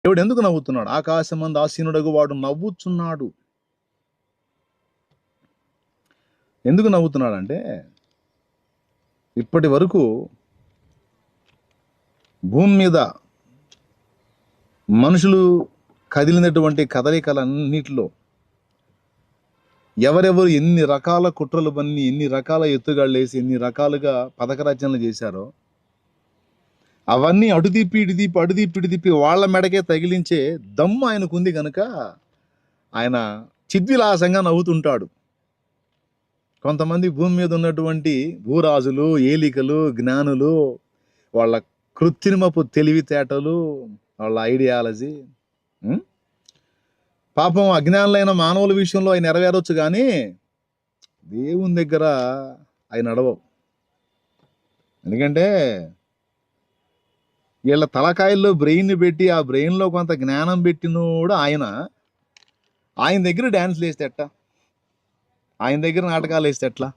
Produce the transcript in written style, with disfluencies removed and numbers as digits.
దేవుడు ఎందుకు నవ్వుతున్నాడు? ఆకాశమందు ఆసీనుడగు వాడు నవ్వుచున్నాడు. ఎందుకు నవ్వుతున్నాడంటే, ఇప్పటి వరకు భూమి మీద మనుషులు కదిలినటువంటి కదలికలన్నిటిలో ఎవరెవరు ఎన్ని రకాల కుట్రలు పన్ని, ఎన్ని రకాల ఎత్తుగాళ్ళు వేసి, ఎన్ని రకాలుగా పథక రచనలు చేశారో అవన్నీ అడుదిప్పి ఇడిదిప్పి వాళ్ళ మెడకే తగిలించే దమ్ము ఆయనకుంది కనుక ఆయన చిద్విలాసంగా నవ్వుతుంటాడు. కొంతమంది భూమి మీద ఉన్నటువంటి భూరాజులు, ఏలికలు, జ్ఞానులు, వాళ్ళ కృత్రిమపు తెలివితేటలు, వాళ్ళ ఐడియాలజీ, పాపం అజ్ఞానులైన మానవుల విషయంలో ఆయన నెరవేరవచ్చు, కానీ దేవుని దగ్గర ఆయన నడవవు. ఎందుకంటే వీళ్ళ తలకాయల్లో బ్రెయిన్ పెట్టి, ఆ బ్రెయిన్లో కొంత జ్ఞానం పెట్టినోడు ఆయన దగ్గర డ్యాన్స్లు వేస్తే ఎట్లా, ఆయన దగ్గర నాటకాలు వేస్తే ఎట్లా?